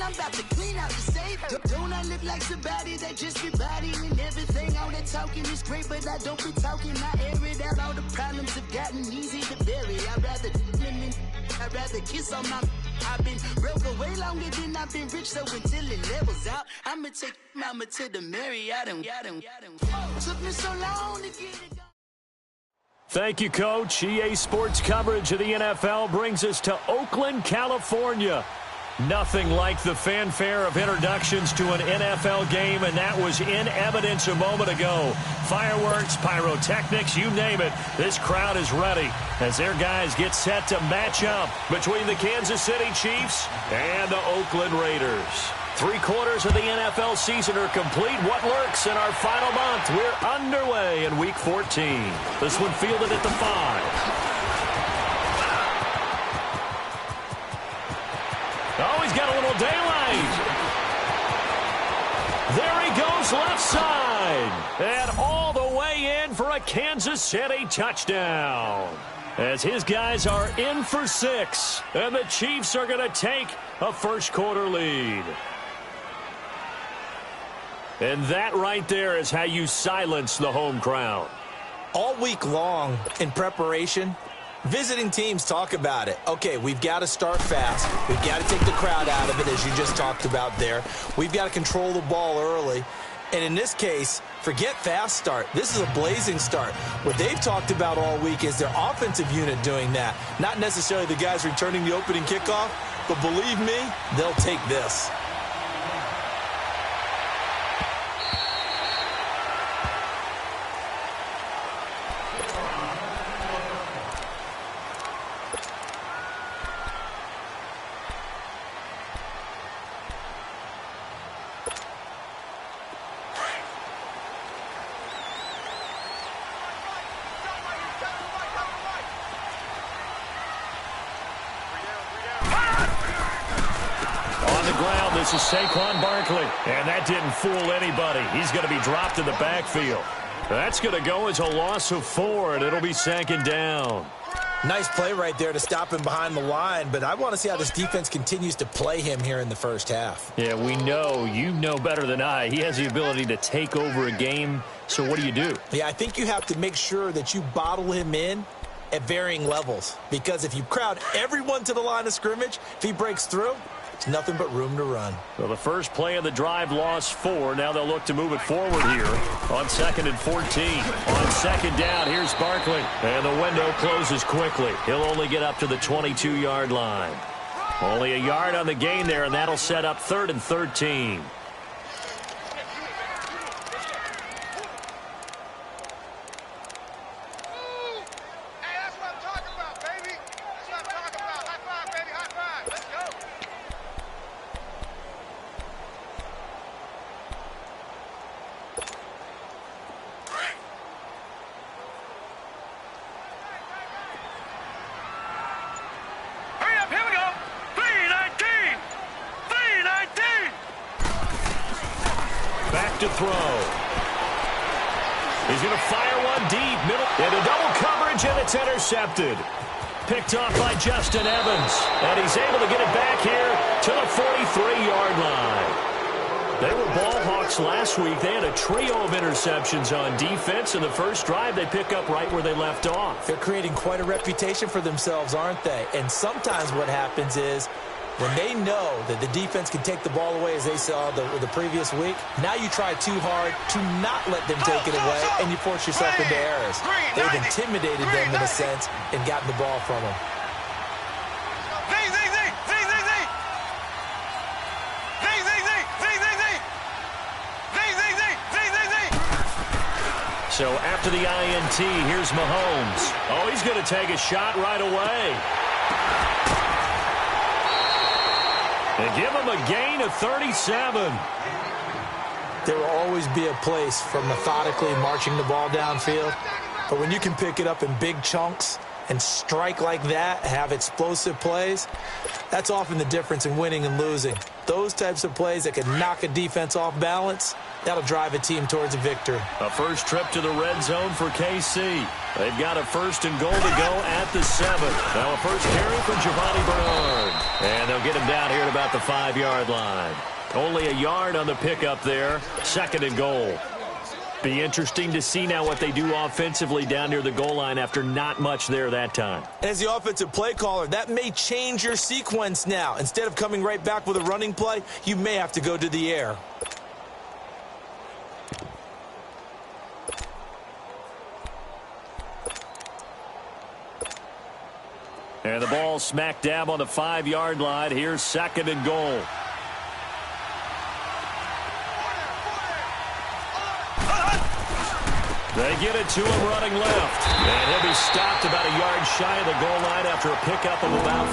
I'm about to clean out the state. Don't I look like somebody that just be bodying everything? All that talking is great, but I don't be talking. I air it out. All the problems have gotten easy to bury. I'd rather kiss on my. I've been broke way longer than I've been rich, so until it levels out, I'ma take mama to the Marriott. Took me so long to get it. Thank you, Coach. EA Sports coverage of the NFL brings us to Oakland, California. Nothing like the fanfare of introductions to an NFL game, and that was in evidence a moment ago. Fireworks, pyrotechnics, you name it. This crowd is ready as their guys get set to match up between the Kansas City Chiefs and the Oakland Raiders. 3/4 of the NFL season are complete. What lurks in our final month? We're underway in Week 14. This one fielded at the 5. Oh, he's got a little daylight. There he goes left side. And all the way in for a Kansas City touchdown. As his guys are in for 6. And the Chiefs are going to take a first-quarter lead. And that right there is how you silence the home crowd. All week long in preparation, visiting teams talk about it. Okay, we've got to start fast. We've got to take the crowd out of it, as you just talked about there. We've got to control the ball early. And in this case, forget fast start. This is a blazing start. What they've talked about all week is their offensive unit doing that. Not necessarily the guys returning the opening kickoff, but believe me, they'll take this. This is Saquon Barkley, and that didn't fool anybody. He's going to be dropped in the backfield. That's going to go as a loss of 4, and it'll be 2nd down. Nice play right there to stop him behind the line, but I want to see how this defense continues to play him here in the first half. Yeah, we know. You know better than I. He has the ability to take over a game, so what do? Yeah, I think you have to make sure that you bottle him in at varying levels, because if you crowd everyone to the line of scrimmage, if he breaks through, nothing but room to run. Well, the first play of the drive lost 4. Now they'll look to move it forward here on 2nd and 14. On 2nd down, here's Barkley. And the window closes quickly. He'll only get up to the 22-yard line. Only a yard on the gain there, and that'll set up 3rd and 13. To throw. He's going to fire one deep, middle, into double coverage, and it's intercepted. Picked off by Justin Evans, and he's able to get it back here to the 43-yard line. They were ball hawks last week. They had a trio of interceptions on defense. In the first drive, they pick up right where they left off. They're creating quite a reputation for themselves, aren't they? And sometimes what happens is, when they know that the defense can take the ball away, as they saw the previous week, now you try too hard to not let them take it away, and you force yourself into errors. They've intimidated them in a sense and gotten the ball from them. So after the INT, here's Mahomes. Oh, he's going to take a shot right away. They give him a gain of 37. There will always be a place for methodically marching the ball downfield. But when you can pick it up in big chunks and strike like that, have explosive plays, that's often the difference in winning and losing. Those types of plays that can knock a defense off balance, that'll drive a team towards a victory. A first trip to the red zone for KC. They've got a 1st and goal to go at the 7. Now a first carry for Giovanni Bernard. And they'll get him down here at about the 5-yard line. Only a yard on the pickup there. 2nd and goal. Be interesting to see now what they do offensively down near the goal line after not much there that time. As the offensive play caller, that may change your sequence now. Instead of coming right back with a running play, you may have to go to the air. And the ball smack dab on the 5-yard line. Here's 2nd and goal. They get it to him running left. And he'll be stopped about a yard shy of the goal line after a pickup of about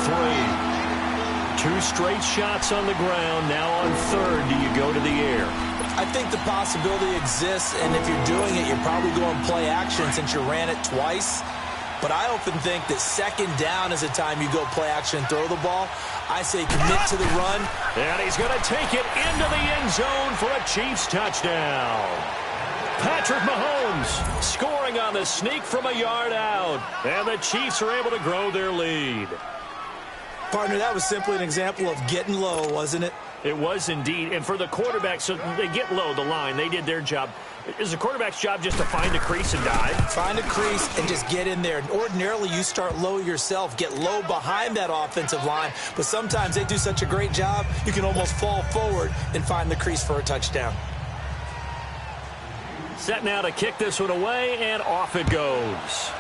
3. 2 straight shots on the ground. Now on 3rd, do you go to the air? I think the possibility exists, and if you're doing it, you're probably going play action since you ran it twice. But I often think that 2nd down is the time you go play action and throw the ball. I say commit to the run. And he's going to take it into the end zone for a Chiefs touchdown. Patrick Mahomes scoring on the sneak from a yard out. And the Chiefs are able to grow their lead. Partner, that was simply an example of getting low, wasn't it? It was indeed. And for the quarterback, so they get low the line. They did their job. Is the quarterback's job just to find a crease and dive? Find a crease and just get in there. And ordinarily, you start low yourself, get low behind that offensive line. But sometimes they do such a great job, you can almost fall forward and find the crease for a touchdown. Set now to kick this one away, and off it goes.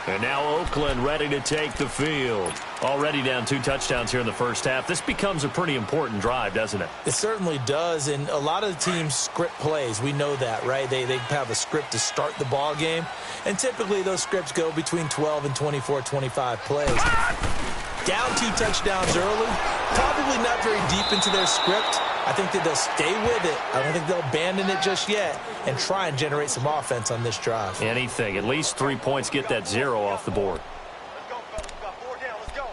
And now Oakland ready to take the field. Already down 2 touchdowns here in the first half. This becomes a pretty important drive, doesn't it? It certainly does, and a lot of the teams script plays. We know that, right? They have a script to start the ball game, and typically those scripts go between 12 and 24, 25 plays. Down 2 touchdowns early, probably not very deep into their script. I think that they'll stay with it. I don't think they'll abandon it just yet and try and generate some offense on this drive. Anything. At least 3 points, get that 0 off the board. Let's go, fellas. We got 4 down. Let's go.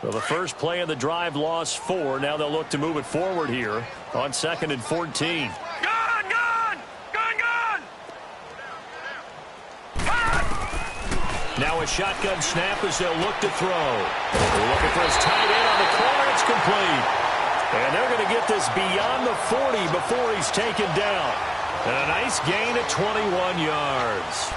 Well, the first play of the drive lost 4. Now they'll look to move it forward here on 2nd and 14. Now a shotgun snap as they'll look to throw. Looking for his tight end on the corner. It's complete. And they're going to get this beyond the 40 before he's taken down. And a nice gain at 21 yards.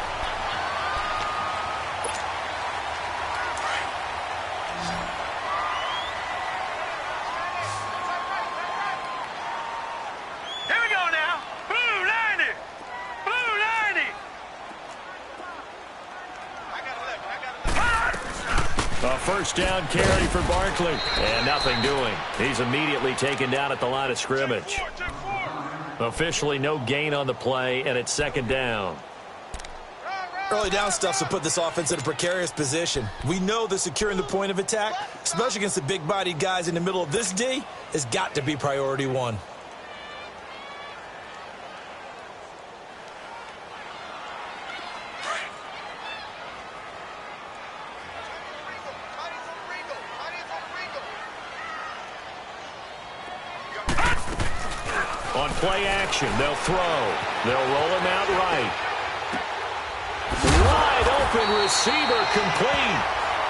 A first down carry for Barkley. And nothing doing. He's immediately taken down at the line of scrimmage. Officially no gain on the play, and it's 2nd down. Early down stuff will put this offense in a precarious position. We know that securing the point of attack, especially against the big-bodied guys in the middle of this D, has got to be priority 1. On play action, they'll throw. They'll roll him out right. Wide open receiver complete.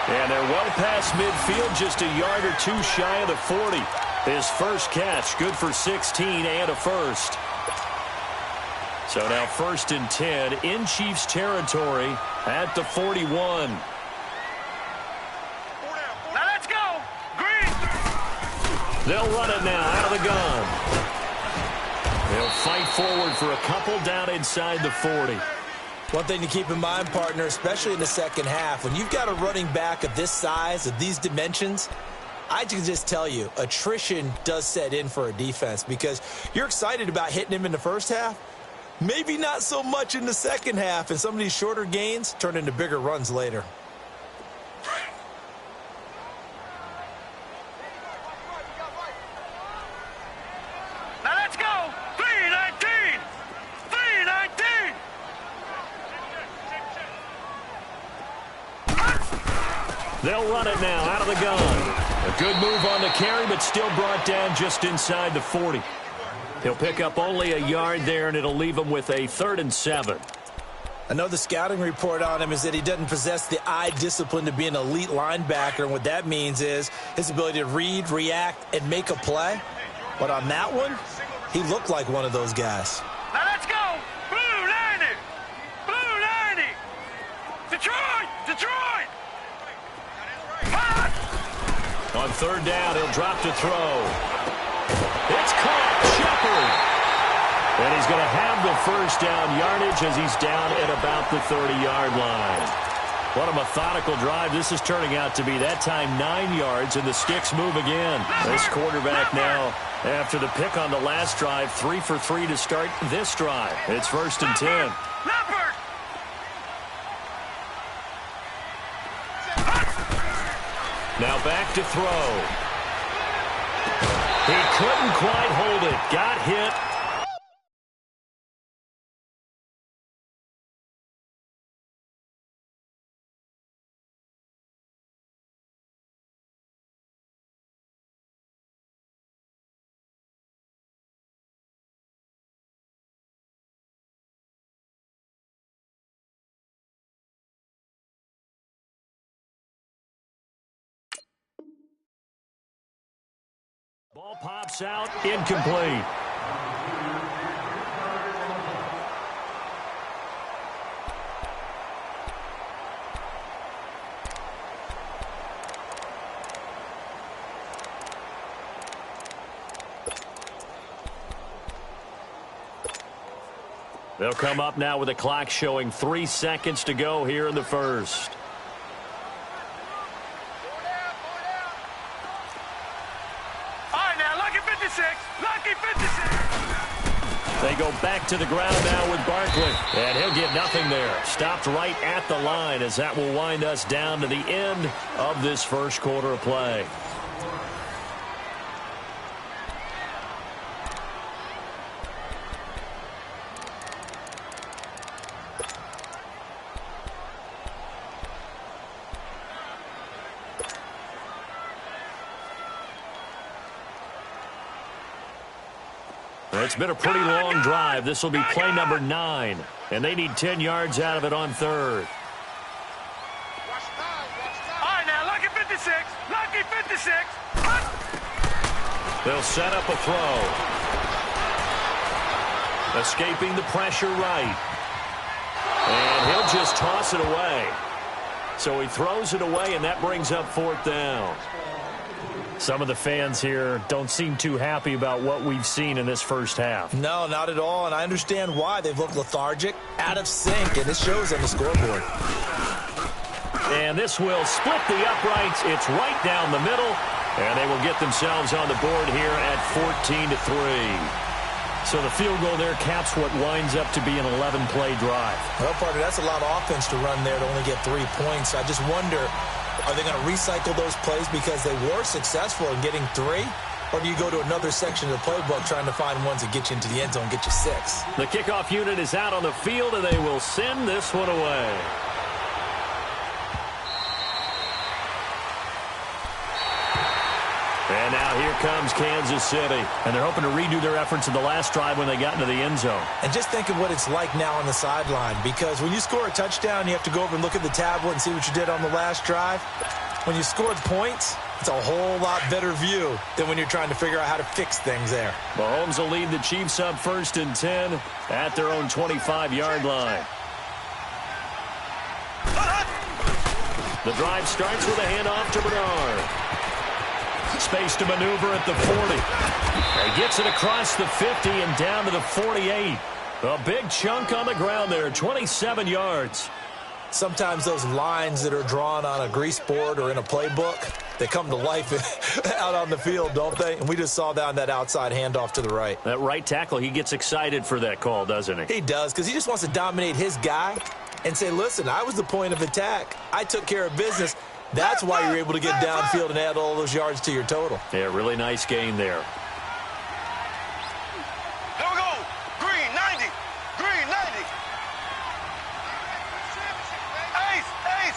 And they're well past midfield, just a yard or 2 shy of the 40. His first catch, good for 16 and a first. So now 1st and 10 in Chiefs territory at the 41. Now let's go. Green. They'll run it now out of the gun. They'll fight forward for a couple down inside the 40. One thing to keep in mind, partner, especially in the second half, when you've got a running back of this size, of these dimensions, I can just tell you, attrition does set in for a defense because you're excited about hitting him in the first half, maybe not so much in the second half, and some of these shorter gains turn into bigger runs later. They'll run it now out of the gun. A good move on the carry, but still brought down just inside the 40. He'll pick up only a yard there, and it'll leave him with a 3rd and 7. I know the scouting report on him is that he doesn't possess the eye discipline to be an elite linebacker, and what that means is his ability to read, react, and make a play. But on that one, he looked like one of those guys. Now let's go! Blue 90! Blue 90! Detroit! Detroit! On 3rd down, he'll drop to throw. It's caught. Shepard. And he's going to have the 1st down yardage as he's down at about the 30-yard line. What a methodical drive this is turning out to be. That time 9 yards, and the sticks move again. This quarterback now, after the pick on the last drive, 3 for 3 to start this drive. It's 1st and 10. Now back to throw. He couldn't quite hold it. Got hit. Ball pops out, incomplete. They'll come up now with the clock showing 3 seconds to go here in the 1st. They go back to the ground now with Barkley. And he'll get nothing there. Stopped right at the line as that will wind us down to the end of this 1st quarter of play. It's been a pretty long drive. This will be play number 9. And they need 10 yards out of it on 3rd. All right, now, lucky 56. Lucky 56. They'll set up a throw. Escaping the pressure right. And he'll just toss it away. So he throws it away, and that brings up 4th down. Some of the fans here don't seem too happy about what we've seen in this 1st half. No, not at all, and I understand why. They've looked lethargic, out of sync, and it shows on the scoreboard. And this will split the uprights. It's right down the middle, and they will get themselves on the board here at 14-3. So the field goal there caps what winds up to be an 11-play drive. Well, partner, that's a lot of offense to run there to only get 3 points. I just wonder, are they going to recycle those plays because they were successful in getting 3? Or do you go to another section of the playbook trying to find ones that get you into the end zone, get you 6? The kickoff unit is out on the field, and they will send this one away. And now here comes Kansas City. And they're hoping to redo their efforts in the last drive when they got into the end zone. And just think of what it's like now on the sideline. Because when you score a touchdown, you have to go over and look at the tablet and see what you did on the last drive. When you scored points, it's a whole lot better view than when you're trying to figure out how to fix things there. Mahomes will lead the Chiefs up 1st and 10 at their own 25-yard line. The drive starts with a handoff to Bernard. Space to maneuver at the 40. He gets it across the 50 and down to the 48. A big chunk on the ground there, 27 yards. Sometimes those lines that are drawn on a grease board or in a playbook, they come to life out on the field, don't they? And we just saw that on that outside handoff to the right. That right tackle, he gets excited for that call, doesn't he? He does, because he just wants to dominate his guy and say, listen, I was the point of attack. I took care of business. That's why you're able to get downfield and add all those yards to your total. Yeah, really nice gain there. There we go. Green, 90. Green, 90. Ace, ace.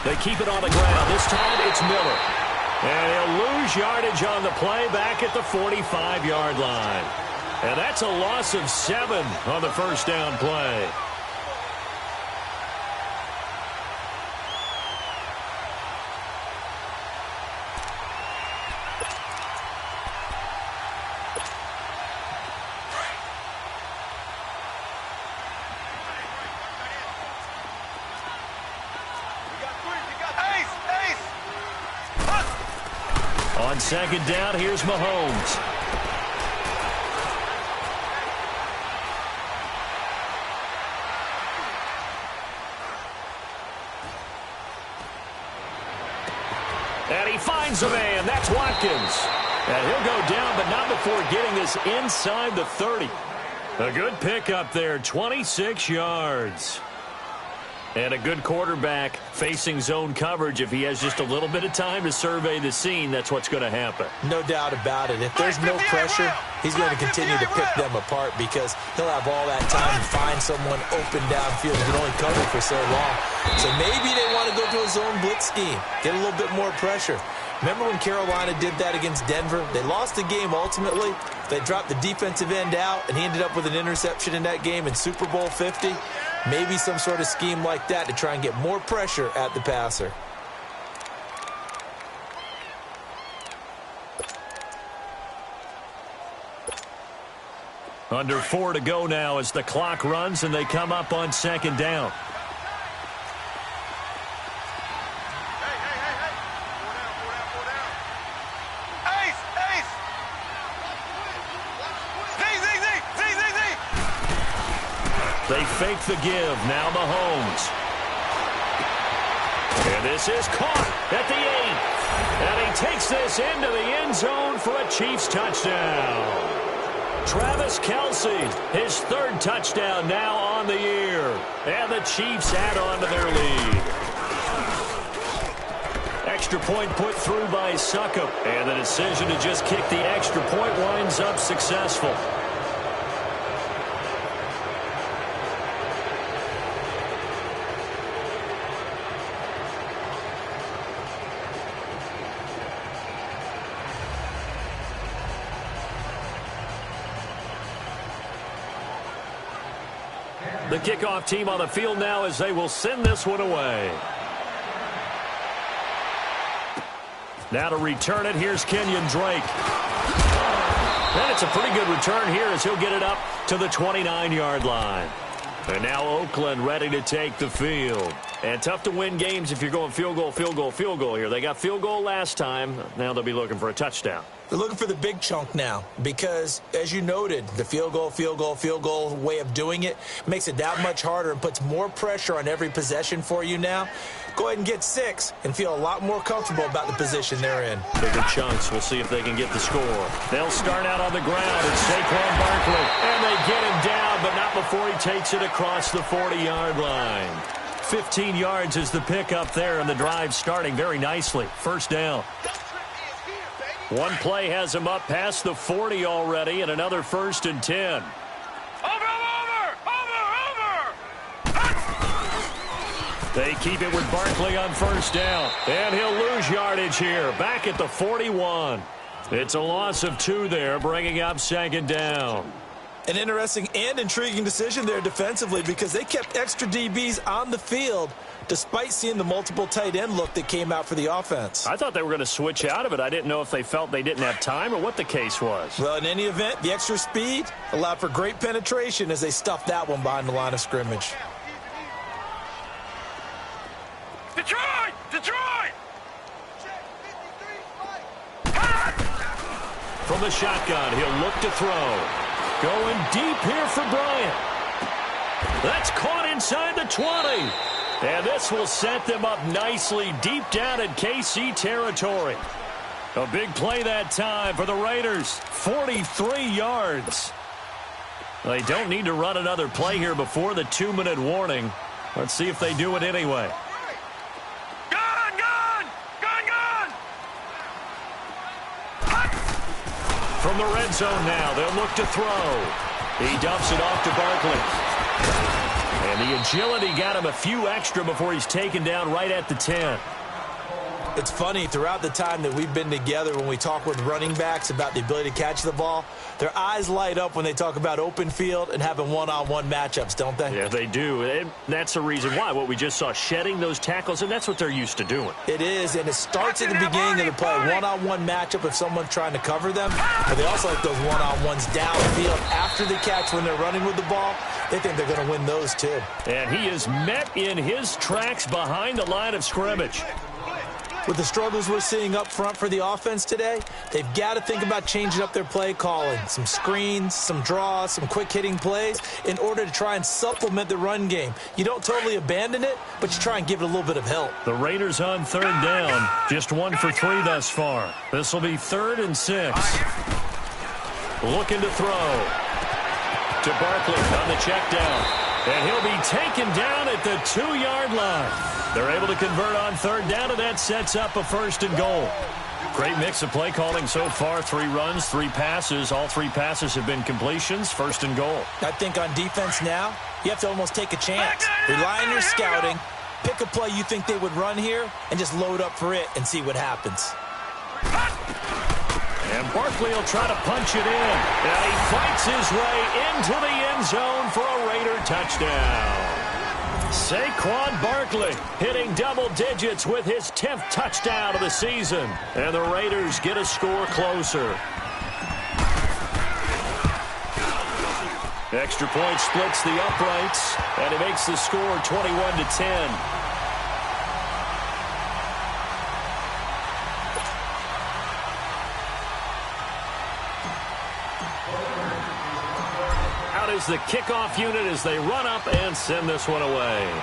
They keep it on the ground. This time it's Miller. And he'll lose yardage on the play back at the 45-yard line. And that's a loss of 7 on the first down play. On second down, here's Mahomes. And he finds a man. That's Watkins. And he'll go down, but not before getting this inside the 30. A good pickup there, 26 yards. And a good quarterback facing zone coverage. If he has just a little bit of time to survey the scene, that's what's going to happen. No doubt about it. If there's no pressure, he's going to continue to pick them apart because he'll have all that time to find someone open downfield. He can only cover for so long. So maybe they want to go to a zone blitz scheme, get a little bit more pressure. Remember when Carolina did that against Denver? They lost the game ultimately. They dropped the defensive end out, and he ended up with an interception in that game in Super Bowl 50. Maybe some sort of scheme like that to try and get more pressure at the passer. Under 4 to go now as the clock runs and they come up on second down. They fake the give. Now Mahomes. And this is caught at the 8. And he takes this into the end zone for a Chiefs touchdown. Travis Kelce, his 3rd touchdown now on the year. And the Chiefs add on to their lead. Extra point put through by Succop. And the decision to just kick the extra point winds up successful. The kickoff team on the field now as they will send this one away. Now to return it, here's Kenyon Drake. And it's a pretty good return here as he'll get it up to the 29-yard line. And now Oakland ready to take the field. And tough to win games if you're going field goal, field goal, field goal here. They got field goal last time. Now they'll be looking for a touchdown. They're looking for the big chunk now because, as you noted, the field goal way of doing it makes it that much harder and puts more pressure on every possession for you now. Go ahead and get 6 and feel a lot more comfortable about the position they're in. Bigger chunks. We'll see if they can get the score. They'll start out on the ground. It's Saquon Barkley. And they get him down, but not before he takes it across the 40-yard line. 15 yards is the pickup there, and the drive starting very nicely. First down. One play has him up past the 40 already, and another 1st and 10. They keep it with Barkley on first down, and he'll lose yardage here, back at the 41. It's a loss of 2 there, bringing up second down. An interesting and intriguing decision there defensively because they kept extra DBs on the field despite seeing the multiple tight end look that came out for the offense. I thought they were going to switch out of it. I didn't know if they felt they didn't have time or what the case was. Well, in any event, the extra speed allowed for great penetration as they stuffed that one behind the line of scrimmage. Detroit! Detroit! From the shotgun, he'll look to throw. Going deep here for Bryant. That's caught inside the 20. And this will set them up nicely deep down in KC territory. A big play that time for the Raiders. 43 yards. They don't need to run another play here before the 2-minute warning. Let's see if they do it anyway. Gun! Gun! Gun! Gun! From the red zone now, they'll look to throw. He dumps it off to Barkley. And the agility got him a few extra before he's taken down right at the 10. It's funny, throughout the time that we've been together, when we talk with running backs about the ability to catch the ball, their eyes light up when they talk about open field and having one-on-one matchups, don't they? Yeah, they do. And that's the reason why. What we just saw, shedding those tackles, and that's what they're used to doing. It is, and it starts at the beginning of the play. One-on-one matchup if someone's trying to cover them, but they also like those one-on-ones downfield after the catch when they're running with the ball. They think they're going to win those, too. And he is met in his tracks behind the line of scrimmage. With the struggles we're seeing up front for the offense today, they've got to think about changing up their play calling. Some screens, some draws, some quick-hitting plays in order to try and supplement the run game. You don't totally abandon it, but you try and give it a little bit of help. The Raiders on third down, just 1 for 3 thus far. This will be 3rd and 6. Looking to throw to Barkley on the check down. And he'll be taken down at the 2-yard line. They're able to convert on third down, and that sets up a 1st and goal. Great mix of play calling so far. 3 runs, 3 passes. All 3 passes have been completions. 1st and goal. I think on defense now, you have to almost take a chance. Rely on your scouting. Pick a play you think they would run here, and just load up for it and see what happens. And Barkley will try to punch it in. And he fights his way into the end zone for a Raider touchdown. Saquon Barkley hitting double digits with his 10th touchdown of the season. And the Raiders get a score closer. Extra point splits the uprights, and it makes the score 21-10. Is the kickoff unit as they run up and send this one away.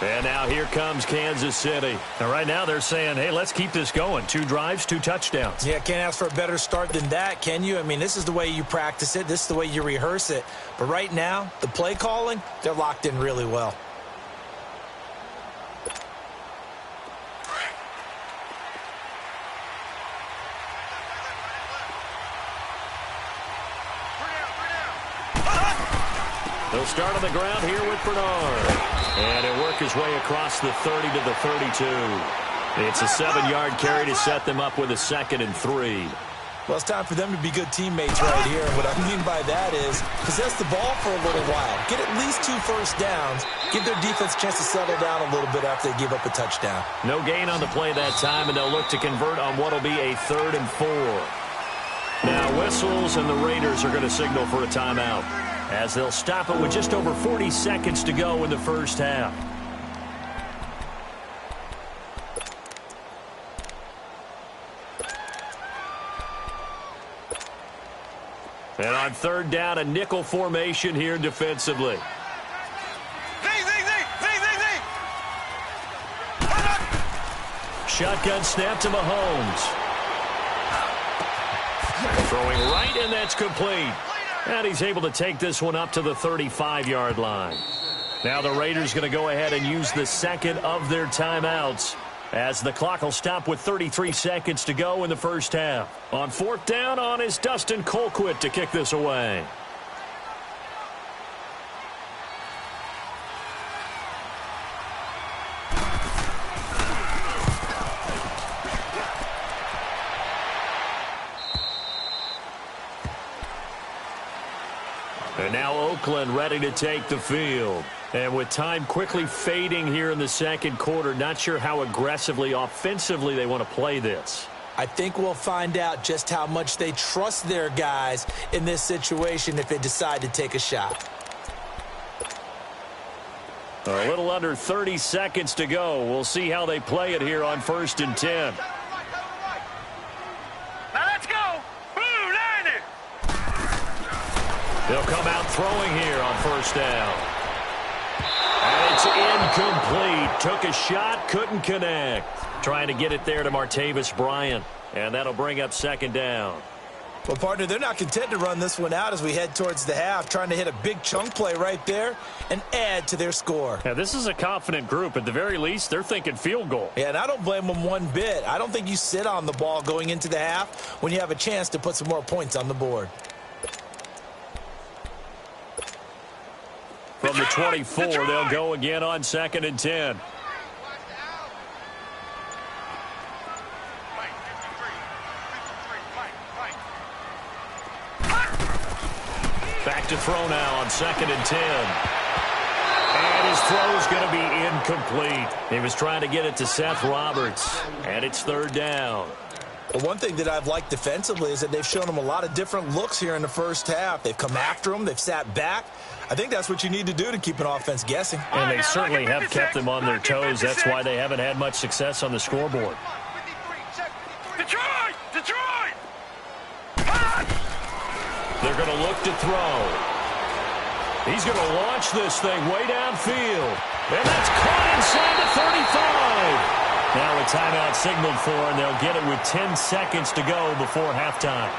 And now here comes Kansas City. And right now they're saying, hey, let's keep this going. 2 drives, 2 touchdowns. Yeah, can't ask for a better start than that, can you? I mean, this is the way you practice it. This is the way you rehearse it. But right now, the play calling, they're locked in really well. They'll start on the ground here with Bernard. And he'll work his way across the 30 to the 32. It's a 7-yard carry to set them up with a 2nd and 3. Well, it's time for them to be good teammates right here. And what I mean by that is possess the ball for a little while. Get at least 2 first downs. Give their defense a chance to settle down a little bit after they give up a touchdown. No gain on the play that time, and they'll look to convert on what will be a 3rd and 4. Now whistles, and the Raiders are going to signal for a timeout, as they'll stop it with just over 40 seconds to go in the first half. And on third down, a nickel formation here defensively. Shotgun snap to Mahomes. Throwing right, and that's complete. And he's able to take this one up to the 35-yard line. Now the Raiders going to go ahead and use the 2nd of their timeouts, as the clock will stop with 33 seconds to go in the first half. On 4th down, on is Dustin Colquitt to kick this away. And now Oakland ready to take the field. And with time quickly fading here in the 2nd quarter, not sure how aggressively, offensively they want to play this. I think we'll find out just how much they trust their guys in this situation if they decide to take a shot. A little under 30 seconds to go. We'll see how they play it here on 1st and 10. Now let's go. Blue Niner. They'll come out throwing here on 1st down. And it's incomplete. Took a shot, couldn't connect. Trying to get it there to Martavis Bryant. And that'll bring up 2nd down. Well, partner, they're not content to run this one out as we head towards the half, trying to hit a big chunk play right there and add to their score. Yeah, this is a confident group. At the very least, they're thinking field goal. Yeah, and I don't blame them one bit. I don't think you sit on the ball going into the half when you have a chance to put some more points on the board. From the 24, they'll go again on 2nd and 10. Back to throw now on 2nd and 10. And his throw's going to be incomplete. He was trying to get it to Seth Roberts, and it's 3rd down. Well, one thing that I've liked defensively is that they've shown him a lot of different looks here in the first half. They've come after him. They've sat back. I think that's what you need to do to keep an offense guessing. And they certainly have kept them on their toes. That's why they haven't had much success on the scoreboard. Detroit! Detroit! They're going to look to throw. He's going to launch this thing way downfield. And that's caught inside the 35. Now a timeout signaled for, and they'll get it with 10 seconds to go before halftime.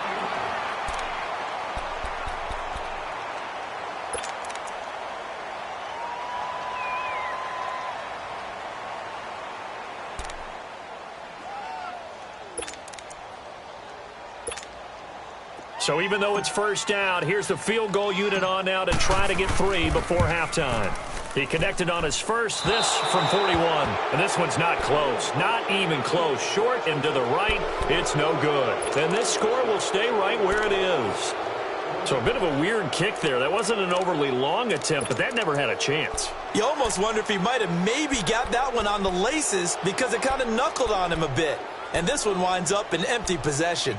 So even though it's 1st down, here's the field goal unit on now to try to get 3 before halftime. He connected on his first, this from 41. And this one's not close, not even close. Short and to the right, it's no good. And this score will stay right where it is. So a bit of a weird kick there. That wasn't an overly long attempt, but that never had a chance. You almost wonder if he might have maybe got that one on the laces because it kind of knuckled on him a bit. And this one winds up in empty possession.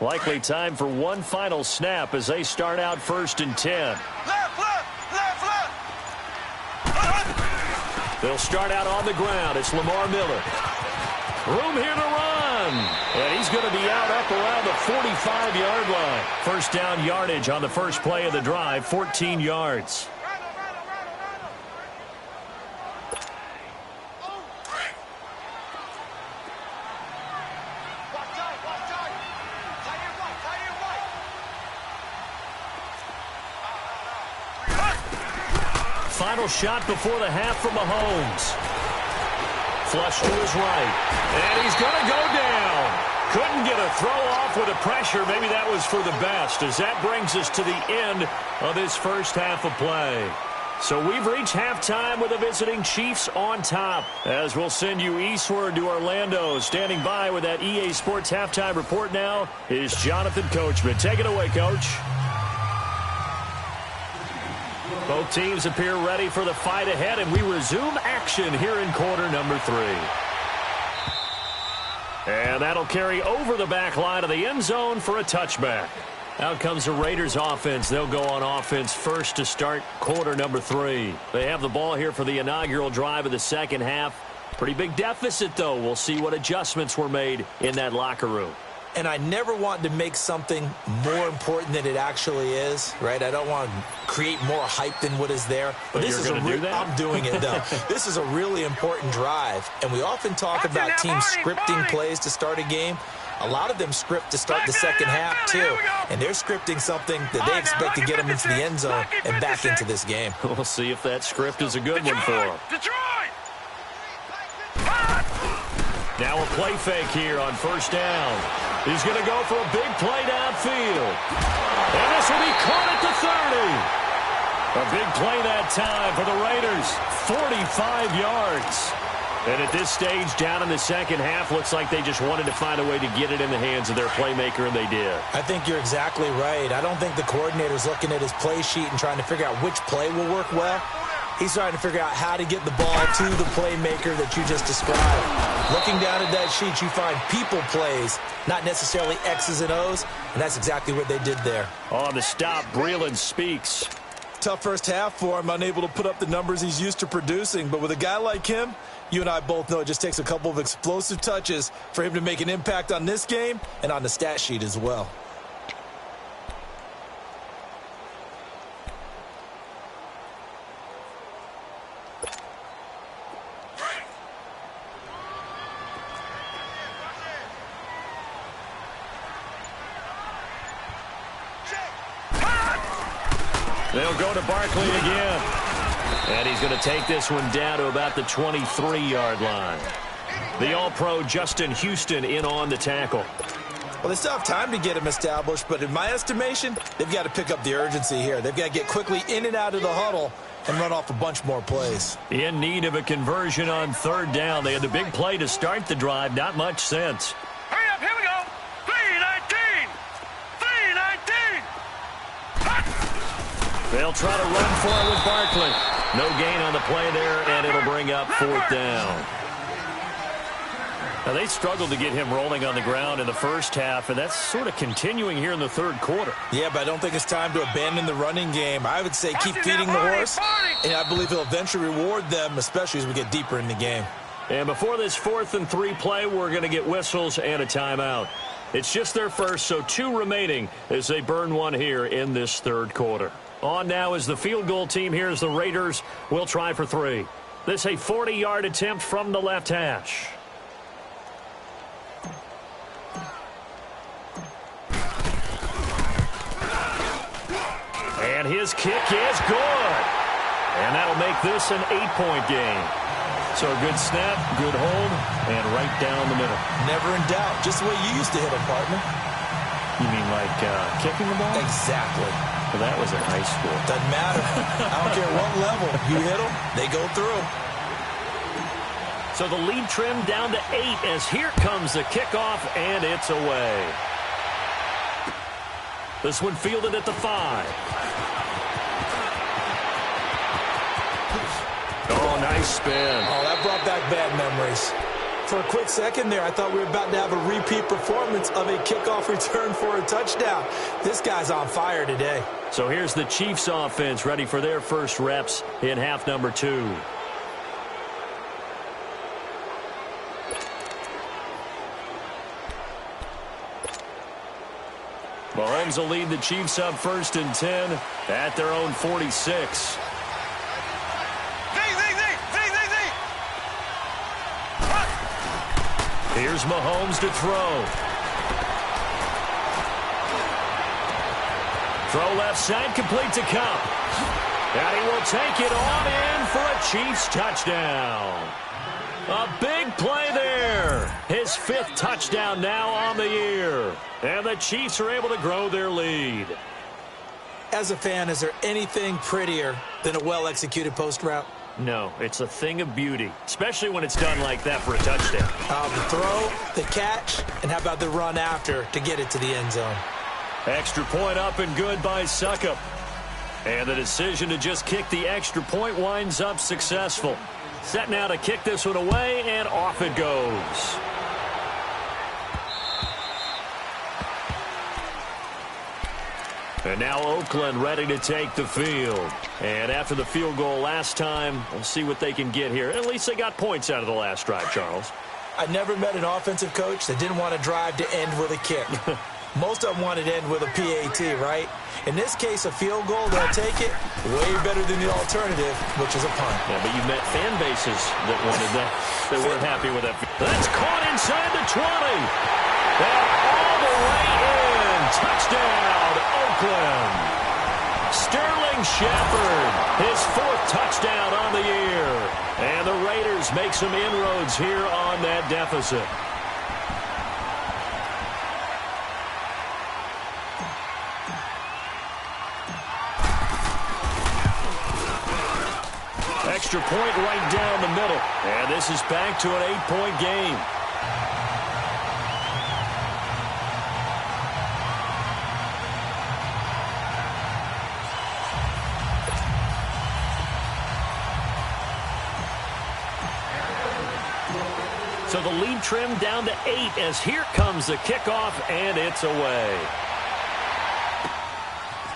Likely time for one final snap as they start out 1st and 10. Left, left, left, left. They'll start out on the ground. It's Lamar Miller. Room here to run. And he's going to be out up around the 45-yard line. 1st down yardage on the first play of the drive, 14 yards. Final shot before the half from Mahomes. Flush to his right. And he's going to go down. Couldn't get a throw off with the pressure. Maybe that was for the best, as that brings us to the end of this first half of play. So we've reached halftime with the visiting Chiefs on top, as we'll send you eastward to Orlando. Standing by with that EA Sports halftime report now is Jonathan Coachman. Take it away, Coach. Both teams appear ready for the fight ahead, and we resume action here in quarter number 3. And that'll carry over the back line of the end zone for a touchback. Out comes the Raiders offense. They'll go on offense first to start quarter number 3. They have the ball here for the inaugural drive of the second half. Pretty big deficit, though. We'll see what adjustments were made in that locker room. And I never want to make something more important than it actually is, right? I don't want to create more hype than what is there. But this is I'm doing it, though. This is a really important drive. And we often talk about teams scripting plays to start a game. A lot of them script to start the second half, too. And they're scripting something that they expect to get them into the end zone and back into this game. We'll see if that script is a good one for them. Detroit! Now a play fake here on 1st down. He's going to go for a big play downfield. And this will be caught at the 30. A big play that time for the Raiders. 45 yards. And at this stage, down in the second half, looks like they just wanted to find a way to get it in the hands of their playmaker, and they did. I think you're exactly right. I don't think the coordinator's looking at his play sheet and trying to figure out which play will work well. He's trying to figure out how to get the ball to the playmaker that you just described. Looking down at that sheet, you find people plays, not necessarily X's and O's, and that's exactly what they did there. On the stop, Breeland speaks. Tough first half for him, unable to put up the numbers he's used to producing. But with a guy like him, you and I both know it just takes a couple of explosive touches for him to make an impact on this game and on the stat sheet as well. They'll go to Barkley again. And he's going to take this one down to about the 23-yard line. The All-Pro Justin Houston in on the tackle. Well, they still have time to get him established, but in my estimation, they've got to pick up the urgency here. They've got to get quickly in and out of the huddle and run off a bunch more plays. In need of a conversion on third down. They had the big play to start the drive. Not much sense. Hurry up, here we go. 3-19. 3-19. They'll try to run for it with Barkley. No gain on the play there, and it'll bring up fourth down. Now, they struggled to get him rolling on the ground in the first half, and that's sort of continuing here in the third quarter. Yeah, but I don't think it's time to abandon the running game. I would say keep feeding the horse, and I believe he'll eventually reward them, especially as we get deeper in the game. And before this 4th and 3 play, we're going to get whistles and a timeout. It's just their first, so 2 remaining as they burn one here in this third quarter. On now is the field goal team. Here's the Raiders. We'll try for 3. This a 40-yard attempt from the left hash. And his kick is good. And that'll make this an 8-point game. So a good snap, good hold, and right down the middle. Never in doubt. Just the way you used to hit them, partner. You mean like kicking the ball? Exactly. Well, that was in high school. Doesn't matter. I don't care what level. You hit them, they go through. So the lead trimmed down to 8 as here comes the kickoff, and it's away. This one fielded at the 5. Oh, nice spin. Oh, that brought back bad memories. For a quick second there, I thought we were about to have a repeat performance of a kickoff return for a touchdown. This guy's on fire today. So here's the Chiefs offense ready for their first reps in half number 2. Mahomes will lead the Chiefs up 1st and 10 at their own 46. Here's Mahomes to throw. Throw left side, complete to Cup. And he will take it on in for a Chiefs touchdown. A big play there. His 5th touchdown now on the year. And the Chiefs are able to grow their lead. As a fan, is there anything prettier than a well-executed post route? No, it's a thing of beauty, especially when it's done like that for a touchdown. The throw, the catch, and how about the run after to get it to the end zone? Extra point up and good by Suckup. And the decision to just kick the extra point winds up successful. Set now to kick this one away, and off it goes. And now Oakland ready to take the field. And after the field goal last time, we'll see what they can get here. At least they got points out of the last drive, Charles. I never met an offensive coach that didn't want to drive to end with a kick. Most of them wanted to end with a PAT, right? In this case, a field goal, they'll take it way better than the alternative, which is a punt. Yeah, but you met fan bases that wanted that. They weren't happy with that. That's caught inside the 20. And all the way in. Touchdown, Oakland. Sterling Shepard, his 4th touchdown on the year. And the Raiders make some inroads here on that deficit. Extra point right down the middle. And this is back to an 8-point game. So the lead trimmed down to 8 as here comes the kickoff, and it's away.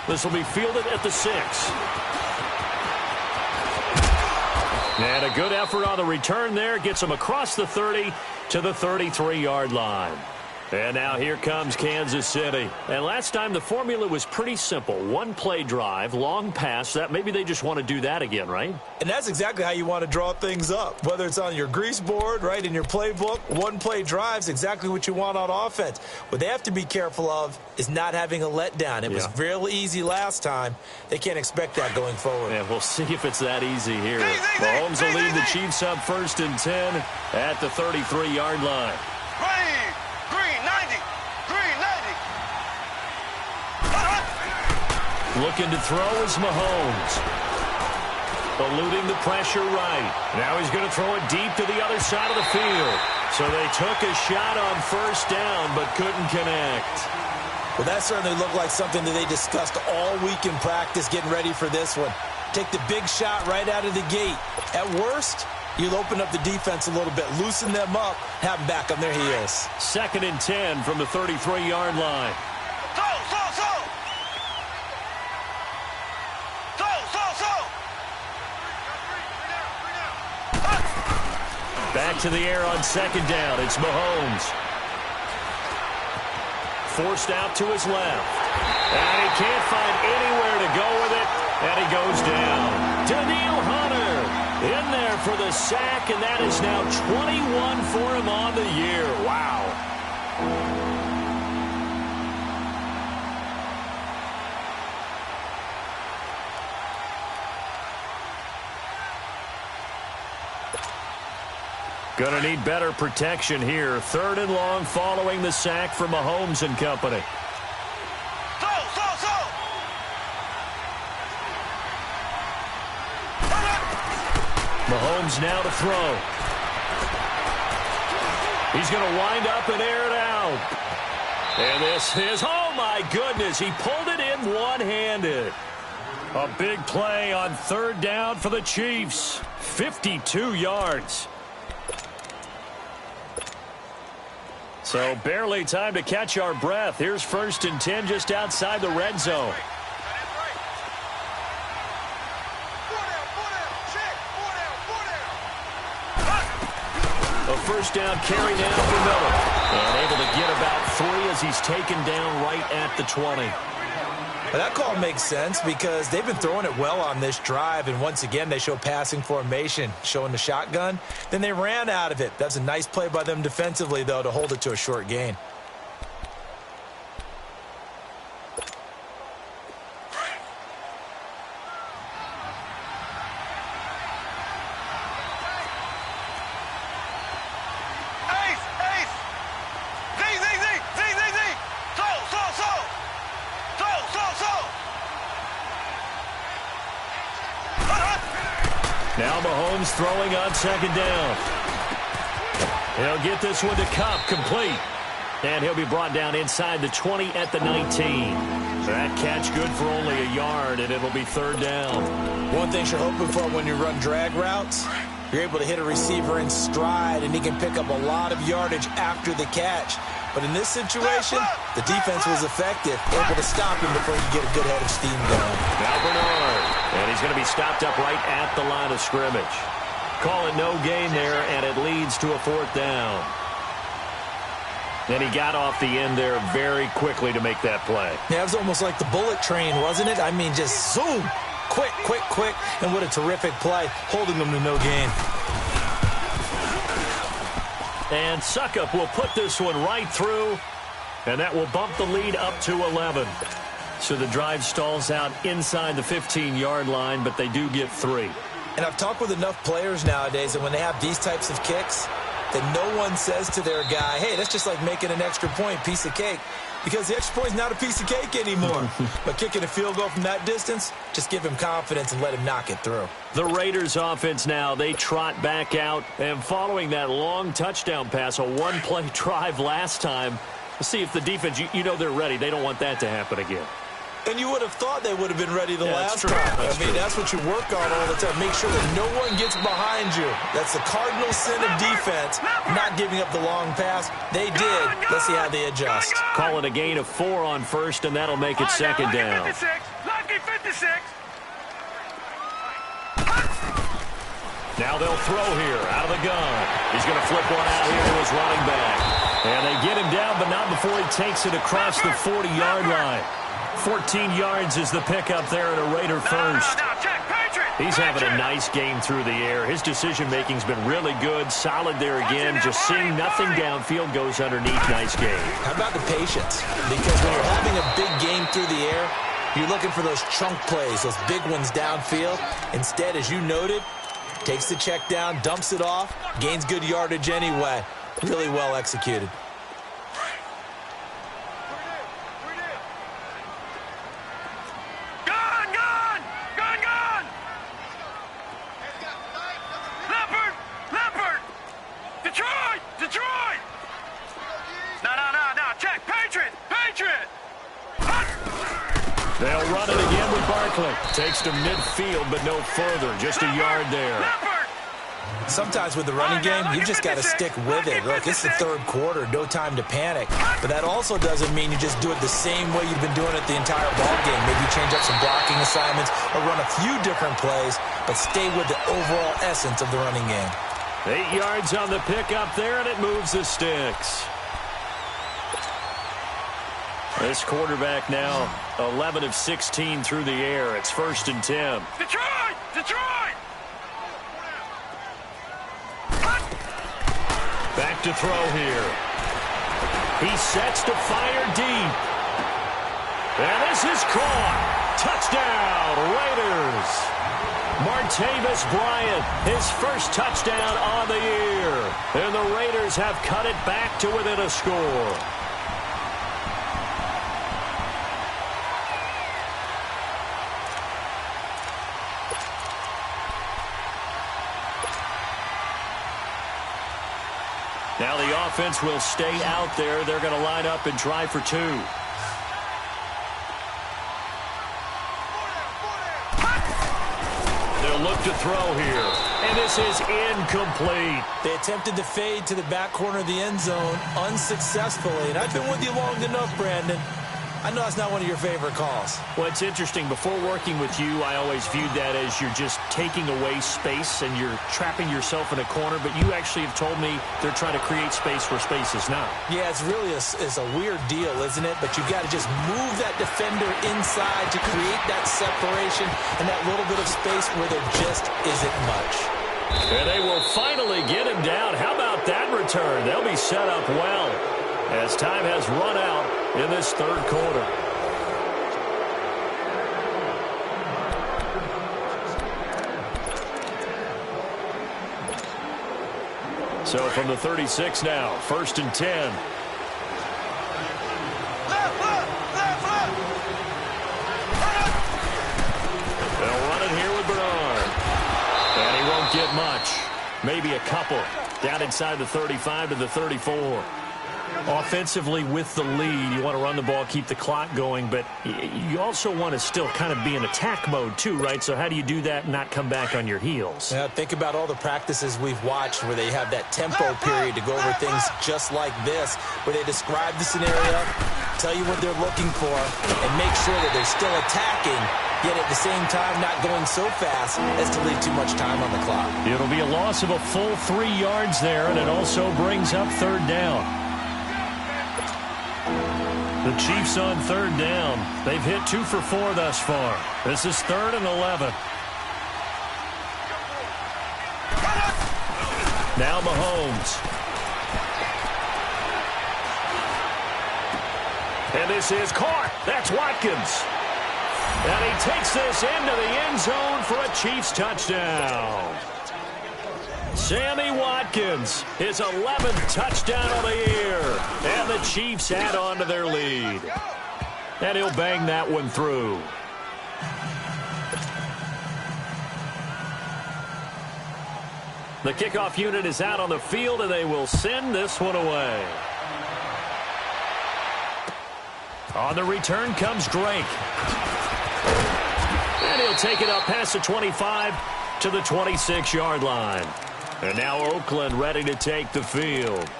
This will be fielded at the 6. And a good effort on the return there. Gets him across the 30 to the 33-yard line. And now here comes Kansas City. And last time the formula was pretty simple. One play drive, long pass. That maybe they just want to do that again, right? And that's exactly how you want to draw things up. Whether it's on your grease board, right, in your playbook, one play drive is exactly what you want on offense. What they have to be careful of is not having a letdown. It was real easy last time. They can't expect that going forward. Yeah, we'll see if it's that easy here. Mahomes will lead the Chiefs up 1st and 10 at the 33-yard line. Looking to throw is Mahomes. Eluding the pressure right. Now he's going to throw it deep to the other side of the field. So they took a shot on 1st down but couldn't connect. Well, that certainly looked like something that they discussed all week in practice getting ready for this one. Take the big shot right out of the gate. At worst, you'll open up the defense a little bit, loosen them up, have them back on their heels. 2nd and 10 from the 33-yard line. Back to the air on 2nd down. It's Mahomes. Forced out to his left. And he can't find anywhere to go with it. And he goes down. Daniil Hunter in there for the sack. And that is now 21 for him on the year. Wow. Going to need better protection here. 3rd and long following the sack from Mahomes and company. Mahomes now to throw. He's going to wind up and air it out. And this is, oh my goodness, he pulled it in one-handed. A big play on 3rd down for the Chiefs. 52 yards. So barely time to catch our breath. Here's 1st and 10 just outside the red zone. A 1st down carry now for Miller. And able to get about 3 as he's taken down right at the 20. Well, that call makes sense because they've been throwing it well on this drive, and once again they show passing formation, showing the shotgun. Then they ran out of it. That's a nice play by them defensively, though, to hold it to a short gain. Now Mahomes throwing on 2nd down. He'll get this one to Kupp, complete. And he'll be brought down inside the 20 at the 19. That catch good for only a yard, and it'll be 3rd down. One thing you're hoping for when you run drag routes, you're able to hit a receiver in stride, and he can pick up a lot of yardage after the catch. But in this situation, the defense was effective, able to stop him before he get a good head of steam going. Now Bernard, and he's going to be stopped up right at the line of scrimmage. Call it no gain there, and it leads to a 4th down. Then he got off the end there very quickly to make that play. Yeah, it was almost like the bullet train, wasn't it? I mean, just zoom, quick, quick, quick, and what a terrific play, holding them to no gain. And Suckup will put this one right through, and that will bump the lead up to 11. So the drive stalls out inside the 15-yard line, but they do get 3. And I've talked with enough players nowadays that when they have these types of kicks, that no one says to their guy, hey, that's just like making an extra point, piece of cake. Because the extra point is not a piece of cake anymore. But kicking a field goal from that distance, just give him confidence and let him knock it through. The Raiders offense now, they trot back out. And following that long touchdown pass, a one-play drive last time, we'll see if the defense, you know they're ready. They don't want that to happen again. And you would have thought they would have been ready the last time. I mean, that's what you work on all the time. Make sure that no one gets behind you. That's the cardinal sin of defense, not giving up the long pass. They did. Let's see how they adjust. Call it a gain of 4 on 1st, and that'll make it 2nd down. Now they'll throw here out of the gun. He's going to flip one out here to his running back. And they get him down, but not before he takes it across the 40-yard line. 14 yards is the pickup there at a Raider first. He's having a nice game through the air. His decision-making's been really good, solid there again. Just seeing nothing downfield goes underneath. Nice game. How about the patience? Because when you're having a big game through the air, you're looking for those chunk plays, those big ones downfield. Instead, as you noted, takes the check down, dumps it off, gains good yardage anyway. Really well executed. They'll run it again with Barkley. Takes to midfield, but no further. Just a yard there. Sometimes with the running game, you just got to stick with it. Look, it's the third quarter, no time to panic. But that also doesn't mean you just do it the same way you've been doing it the entire ball game. Maybe change up some blocking assignments or run a few different plays, but stay with the overall essence of the running game. 8 yards on the pickup there, and it moves the sticks. This quarterback now 11 of 16 through the air. It's 1st and 10. Detroit! Detroit! Back to throw here. He sets to fire deep. And this is caught. Touchdown, Raiders. Martavis Bryant, his first touchdown on the year. And the Raiders have cut it back to within a score. Now the offense will stay out there. They're going to line up and try for 2. They'll look to throw here. And this is incomplete. They attempted to fade to the back corner of the end zone unsuccessfully. And I've been with you long enough, Brandon. I know it's not one of your favorite calls. Well, it's interesting. Before working with you, I always viewed that as you're just taking away space and you're trapping yourself in a corner. But you actually have told me they're trying to create space where space is not. Yeah, it's really a weird deal, isn't it? But you've got to just move that defender inside to create that separation and that little bit of space where there just isn't much. And they will finally get him down. How about that return? They'll be set up well as time has run out in this third quarter. So from the 36 now, 1st and 10. They'll run it here with Bernard. And he won't get much. Maybe a couple. Down inside the 35 to the 34. Offensively with the lead, you want to run the ball, keep the clock going, but you also want to still kind of be in attack mode too, right? So how do you do that and not come back on your heels? Yeah, think about all the practices we've watched where they have that tempo period to go over things just like this, where they describe the scenario, tell you what they're looking for, and make sure that they're still attacking, yet at the same time not going so fast as to leave too much time on the clock. It'll be a loss of a full 3 yards there, and it also brings up 3rd down. The Chiefs on 3rd down. They've hit 2 for 4 thus far. This is 3rd and 11. Now Mahomes. And this is caught. That's Watkins. And he takes this into the end zone for a Chiefs touchdown. Sammy Watkins, his 11th touchdown of the year. And the Chiefs add on to their lead. And he'll bang that one through. The kickoff unit is out on the field, and they will send this one away. On the return comes Drake. And he'll take it up past the 25 to the 26-yard line. And now Oakland ready to take the field.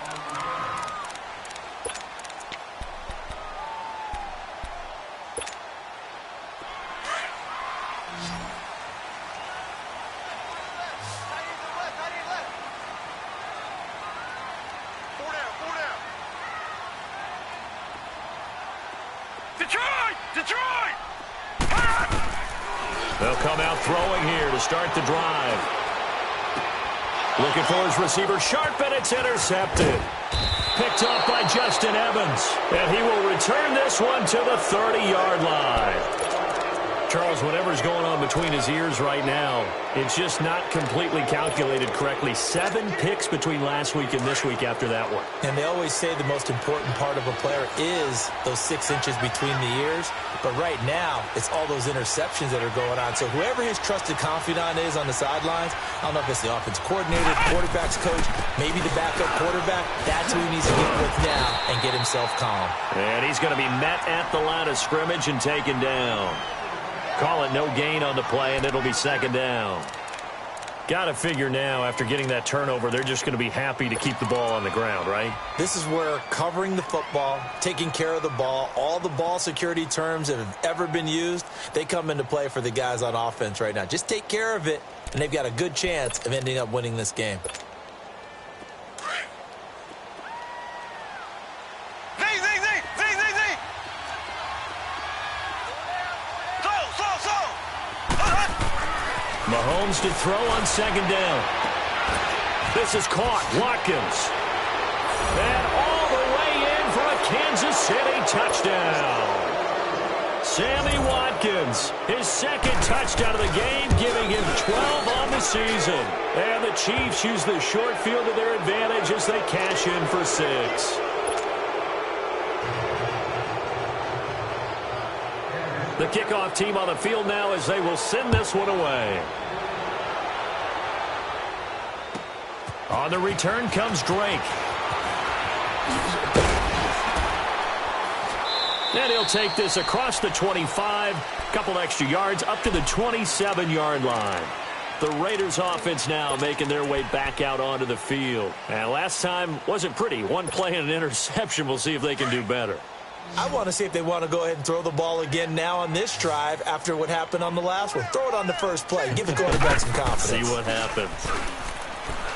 Detroit! Detroit! They'll come out throwing here to start the drive. Looking for his receiver, sharp, and it's intercepted. Picked off by Justin Evans. And he will return this one to the 30-yard line. Charles, whatever's going on between his ears right now, it's just not completely calculated correctly. 7 picks between last week and this week after that one. And they always say the most important part of a player is those 6 inches between the ears. But right now, it's all those interceptions that are going on. So whoever his trusted confidant is on the sidelines, I don't know if it's the offense coordinator, the quarterback's coach, maybe the backup quarterback, that's who he needs to get with now and get himself calm. And he's going to be met at the line of scrimmage and taken down. Call it no gain on the play, and it'll be second down. Got to figure now, after getting that turnover, they're just going to be happy to keep the ball on the ground, right? This is where covering the football, taking care of the ball, all the ball security terms that have ever been used, they come into play for the guys on offense right now. Just take care of it, and they've got a good chance of ending up winning this game. Mahomes to throw on second down. This is caught. Watkins. And all the way in for a Kansas City touchdown. Sammy Watkins, his second touchdown of the game, giving him 12 on the season. And the Chiefs use the short field to their advantage as they cash in for 6. The kickoff team on the field now as they will send this one away. On the return comes Drake. And he'll take this across the 25, couple extra yards up to the 27-yard line. The Raiders offense now making their way back out onto the field. And last time wasn't pretty. One play and an interception. We'll see if they can do better. I want to see if they want to go ahead and throw the ball again now on this drive after what happened on the last one. Throw it on the first play. Give the quarterback some confidence. See what happens.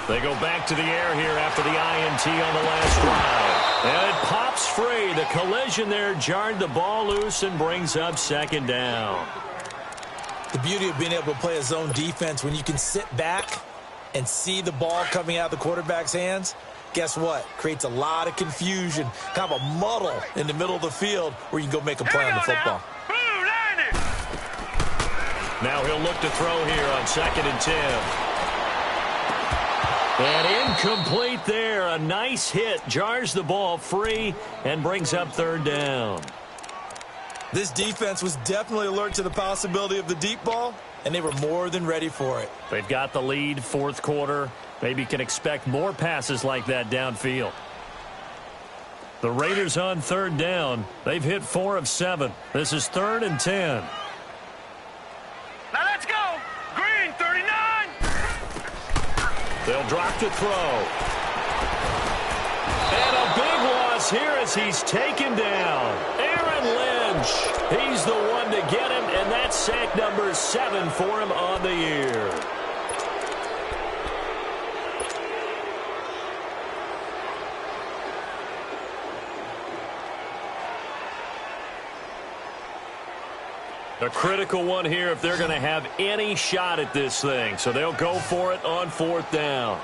They go back to the air here after the INT on the last drive. And it pops free. The collision there jarred the ball loose and brings up second down. The beauty of being able to play a zone defense when you can sit back and see the ball coming out of the quarterback's hands, guess what? Creates a lot of confusion, kind of a muddle in the middle of the field where you can go make a play on the football. Now he'll look to throw here on 2nd and 10. And incomplete there. A nice hit. Jars the ball free and brings up 3rd down. This defense was definitely alert to the possibility of the deep ball, and they were more than ready for it. They've got the lead, 4th quarter. Maybe can expect more passes like that downfield. The Raiders on 3rd down. They've hit 4 of 7. This is 3rd and 10. Now let's go. Green, 39. They'll drop to throw. And a big loss here as he's taken down. Aaron Lynch. He's the one to get him, and that's sack number 7 for him on the year. A critical one here if they're going to have any shot at this thing. So they'll go for it on 4th down.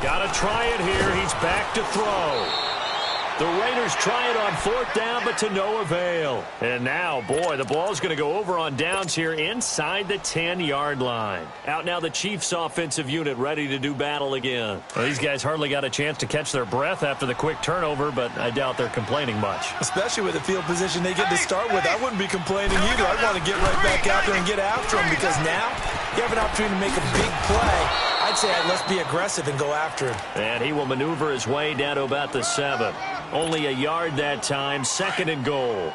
Got to try it here. He's back to throw. The Raiders try it on 4th down, but to no avail. And now, boy, the ball's going to go over on downs here inside the 10-yard line. Out now the Chiefs offensive unit ready to do battle again. Well, these guys hardly got a chance to catch their breath after the quick turnover, but I doubt they're complaining much. Especially with the field position they get to start with. I wouldn't be complaining either. I'd want to get right back out there and get after them because now you have an opportunity to make a big play. I'd say let's be aggressive and go after him. And he will maneuver his way down to about the 7. Only a yard that time, 2nd and goal.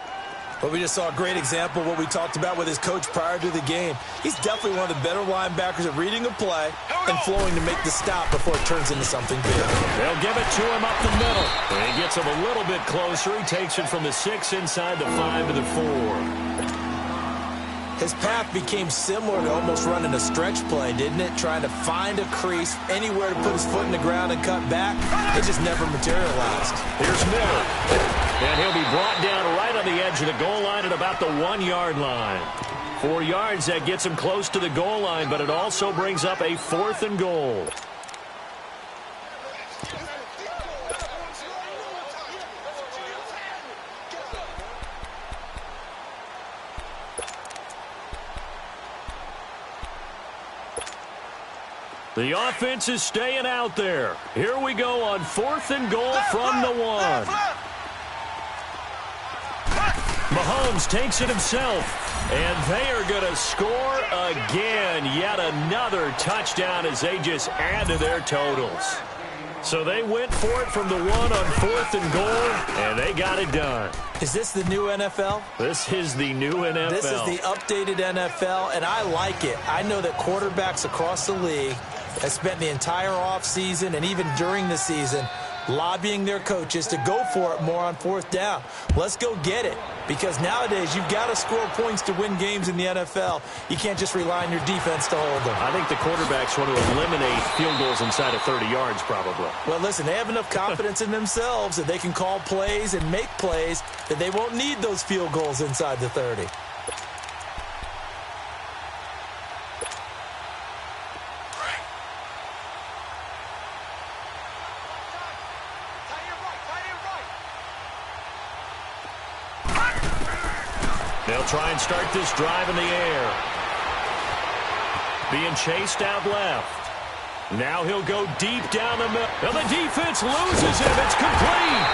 But we just saw a great example of what we talked about with his coach prior to the game. He's definitely one of the better linebackers at reading a play and flowing to make the stop before it turns into something big. They'll give it to him up the middle. And he gets him a little bit closer. He takes it from the 6 inside the 5 to the 4. His path became similar to almost running a stretch play, didn't it? Trying to find a crease, anywhere to put his foot in the ground and cut back. It just never materialized. Here's Miller. And he'll be brought down right on the edge of the goal line at about the 1-yard line. 4 yards, that gets him close to the goal line, but it also brings up a 4th and goal. The offense is staying out there. Here we go on 4th and goal from the 1. Mahomes takes it himself. And they are going to score again. Yet another touchdown as they just add to their totals. So they went for it from the 1 on 4th and goal, and they got it done. Is this the new NFL? This is the new NFL. This is the updated NFL, and I like it. I know that quarterbacks across the league have spent the entire offseason and even during the season lobbying their coaches to go for it more on 4th down. Let's go get it. Because nowadays, you've got to score points to win games in the NFL. You can't just rely on your defense to hold them. I think the quarterbacks want to eliminate field goals inside of 30 yards, probably. Well, listen, they have enough confidence in themselves that they can call plays and make plays that they won't need those field goals inside the 30. They'll try and start this drive in the air. Being chased out left. Now he'll go deep down the middle. And the defense loses him. It's complete.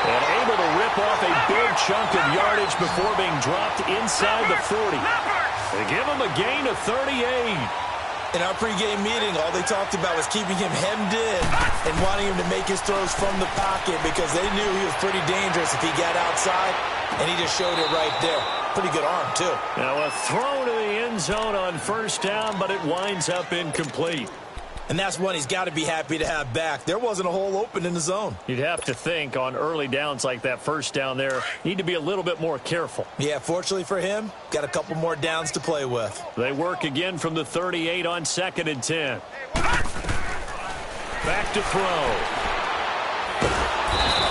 And able to rip off a big chunk of yardage before being dropped inside the 40. They give him a gain of 38. In our pregame meeting, all they talked about was keeping him hemmed in and wanting him to make his throws from the pocket because they knew he was pretty dangerous if he got outside, and he just showed it right there. Pretty good arm, too. Now a throw to the end zone on 1st down, but it winds up incomplete. And that's one he's got to be happy to have back. There wasn't a hole open in the zone. You'd have to think on early downs like that 1st down there, need to be a little bit more careful. Yeah, fortunately for him, got a couple more downs to play with. They work again from the 38 on 2nd and 10. Back to throw.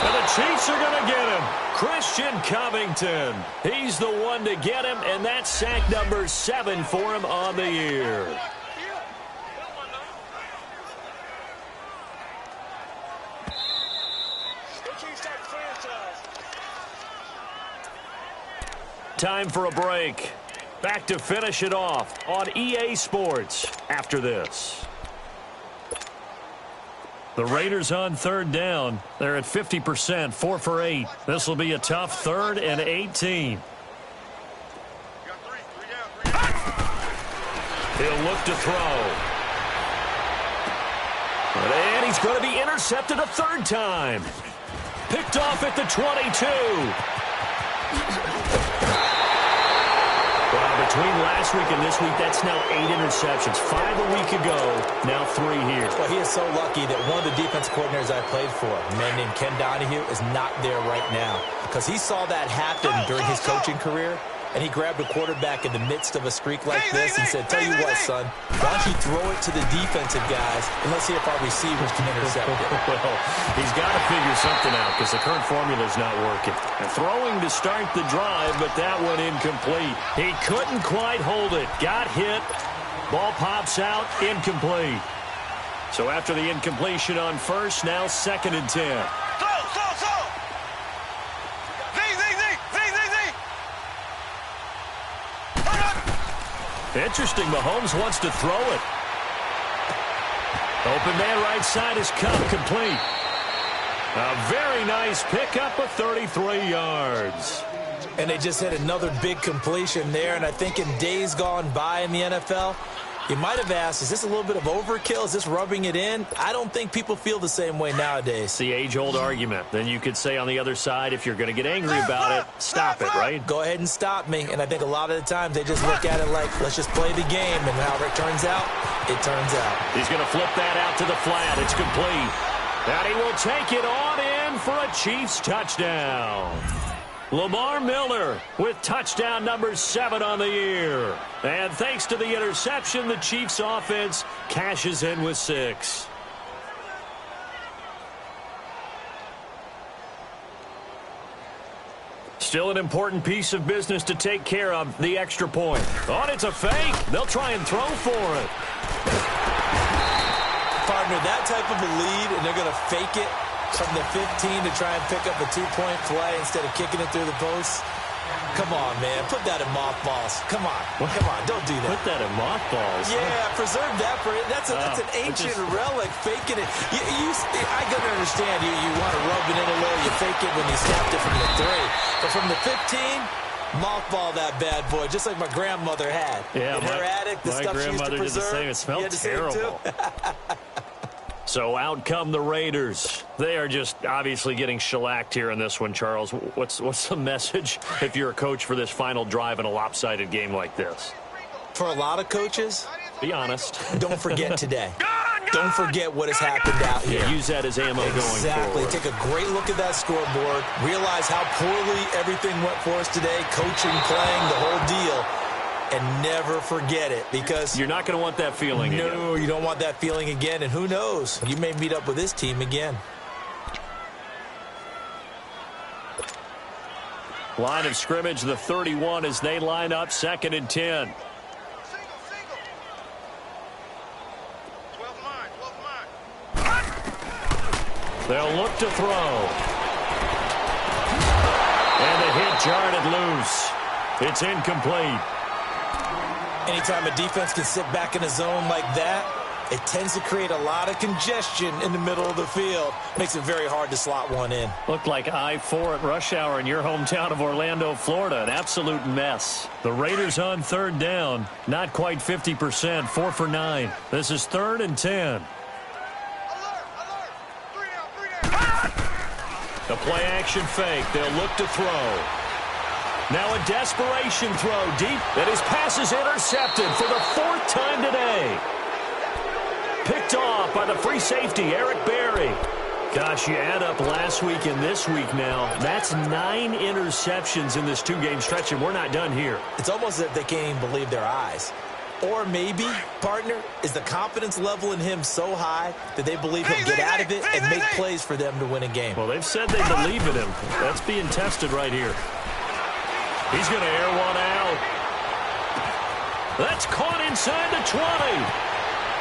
And the Chiefs are going to get him. Christian Covington. He's the one to get him, and that's sack number 7 for him on the year. Time for a break. Back to finish it off on EA Sports after this. The Raiders on 3rd down. They're at 50%, 4 for 8. This will be a tough 3rd and 18. He'll look to throw. And he's going to be intercepted a 3rd time. Picked off at the 22. Well, between last week and this week, that's now 8 interceptions. 5 a week ago, now 3 here. Well, he is so lucky that one of the defense coordinators I played for, a man named Ken Donahue, is not there right now. Because he saw that happen during his coaching career, and he grabbed a quarterback in the midst of a streak like this and said, tell you what, son, why don't you throw it to the defensive guys, and let's see if our receivers can intercept it. Well, he's got to figure something out because the current formula is not working. And throwing to start the drive, but that one incomplete. He couldn't quite hold it. Got hit. Ball pops out. Incomplete. So after the incompletion on 1st, now 2nd and 10. Interesting. Mahomes wants to throw it. Open man right side is cut complete. A very nice pickup of 33 yards. And they just hit another big completion there. And I think in days gone by in the NFL, you might have asked, is this a little bit of overkill? Is this rubbing it in? I don't think people feel the same way nowadays. It's the age-old argument. Then you could say on the other side, if you're going to get angry about it, stop it, right? Go ahead and stop me. And I think a lot of the times they just look at it like, let's just play the game. And however it turns out, it turns out. He's going to flip that out to the flat. It's complete. And he will take it on in for a Chiefs touchdown. Lamar Miller with touchdown number 7 on the year. And thanks to the interception, the Chiefs offense cashes in with 6. Still an important piece of business to take care of, the extra point. Oh, it's a fake. They'll try and throw for it. Partner, that type of a lead, and they're going to fake it from the 15 to try and pick up a 2-point play instead of kicking it through the post. Come on, man. Put that in mothballs. Come on. Come on. Don't do that. Put that in mothballs? Yeah, preserve that for it. That's an ancient relic, faking it. I can understand you want to rub it in a little. You fake it when you snapped it from the 3. But from the 15, mothball that bad boy, just like my grandmother had. Yeah, in her attic, the stuff she used to preserve. Did the same. It smelled terrible. So out come the Raiders. They are just obviously getting shellacked here in this one, Charles. What's the message if you're a coach for this final drive in a lopsided game like this? For a lot of coaches, be honest. Don't forget today. Don't forget what has happened out here. Yeah, use that as ammo going forward. Exactly. Take a great look at that scoreboard. Realize how poorly everything went for us today. Coaching, playing, the whole deal. And never forget it, because you're not going to want that feeling again. No, you don't want that feeling again. And who knows? You may meet up with this team again. Line of scrimmage, the 31, as they line up 2nd and 10. They'll look to throw. And the hit jarred it loose. It's incomplete. Anytime a defense can sit back in a zone like that, it tends to create a lot of congestion in the middle of the field. Makes it very hard to slot one in. Looked like I-4 at rush hour in your hometown of Orlando, Florida. An absolute mess. The Raiders on 3rd down. Not quite 50%. 4 for 9. This is 3rd and 10. The play action fake. They'll look to throw. Now a desperation throw deep, and his pass is intercepted for the 4th time today. Picked off by the free safety, Eric Berry. Gosh, you add up last week and this week now. That's 9 interceptions in this 2-game stretch, and we're not done here. It's almost as if they can't even believe their eyes. Or maybe, partner, is the confidence level in him so high that they believe he'll get out of it and make plays for them to win a game. Well, they've said they believe in him. That's being tested right here. He's going to air one out. That's caught inside the 20.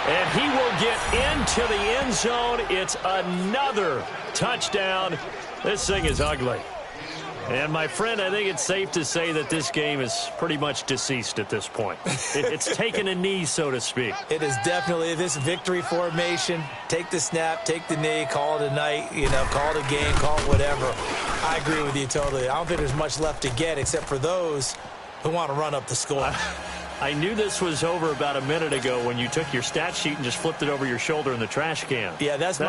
And he will get into the end zone. It's another touchdown. This thing is ugly. And, my friend, I think it's safe to say that this game is pretty much deceased at this point. It's taken a knee, so to speak. It is definitely this victory formation. Take the snap, take the knee, call it a night, call it a game, call it whatever. I agree with you totally. I don't think there's much left to get except for those who want to run up the score. I knew this was over about a minute ago when you took your stat sheet and just flipped it over your shoulder in the trash can. Yeah, that's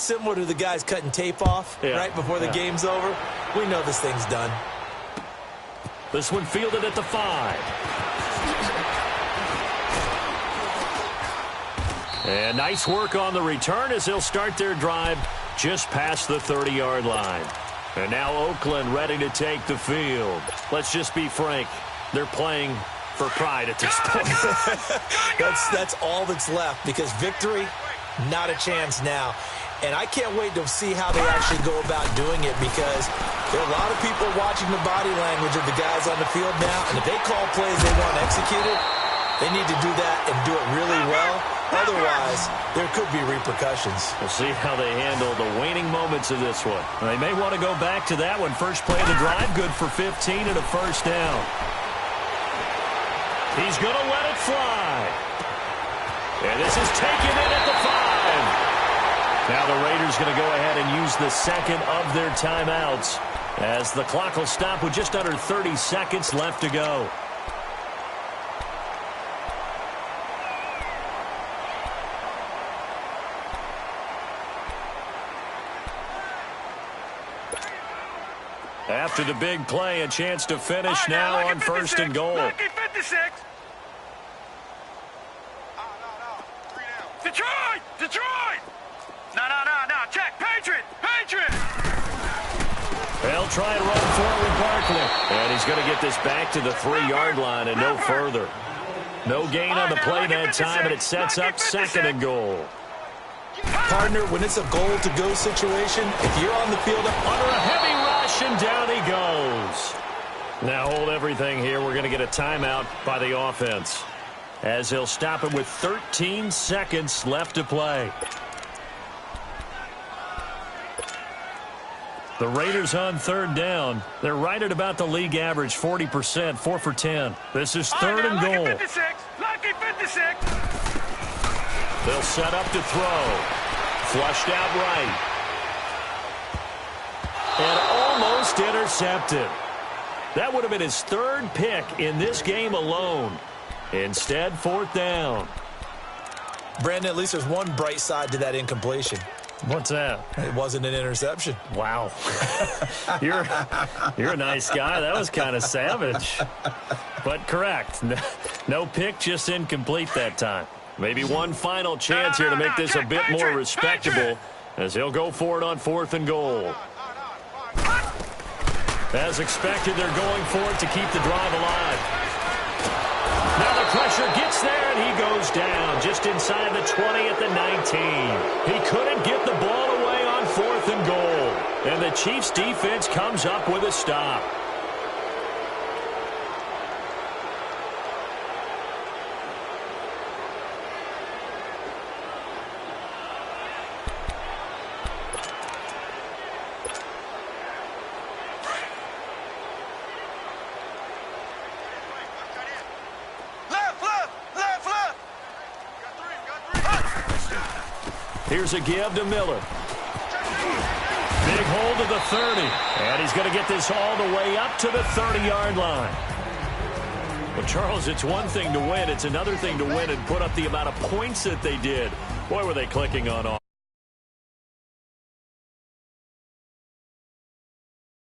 similar to the guys cutting tape off right before the game's over. We know this thing's done. This one fielded at the 5. And nice work on the return as they'll start their drive just past the 30-yard line. And now Oakland ready to take the field. Let's just be frank. They're playing for pride at this point. That's all that's left, because victory, not a chance now. And I can't wait to see how they actually go about doing it, because there are a lot of people watching the body language of the guys on the field now, and if they call plays they want executed, they need to do that and do it really well. Otherwise, there could be repercussions. We'll see how they handle the waning moments of this one. They may want to go back to that one. First play of the drive, good for 15 and a first down. He's going to let it fly. And this is taken in at the 5. Now the Raiders going to go ahead and use the second of their timeouts, as the clock will stop with just under 30 seconds left to go. After the big play, a chance to finish now on 1st and goal. Detroit! No, check. Patriot! They'll try and run forward Barkley. And he's going to get this back to the 3-yard line and no further. No gain on the play that time, and it sets up 2nd and goal. Partner, when it's a goal-to-go situation, if you're on the field under a heavy rush, and down he goes. Now hold everything here. We're going to get a timeout by the offense, as he'll stop it with 13 seconds left to play. The Raiders on 3rd down. They're right at about the league average, 40%, 4 for 10. This is 3rd and goal. Lucky 56. Lucky 56. They'll set up to throw. Flushed out right. And almost intercepted. That would have been his 3rd pick in this game alone. Instead, 4th down. Brandon, at least there's one bright side to that incompletion. What's that? It wasn't an interception. Wow. You're a nice guy. That was kind of savage. But correct. No pick, just incomplete that time. Maybe one final chance here to make this a bit more respectable, as he'll go for it on 4th and goal. As expected, they're going for it to keep the drive alive. Now the pressure gets there, and he goes down just inside the 20 at the 19. He couldn't get the ball away on 4th and goal. And the Chiefs' defense comes up with a stop. Here's a give to Miller. Big hold to the 30. And he's going to get this all the way up to the 30-yard line. Well, Charles, it's one thing to win. It's another thing to win and put up the amount of points that they did. Boy, were they clicking on offense.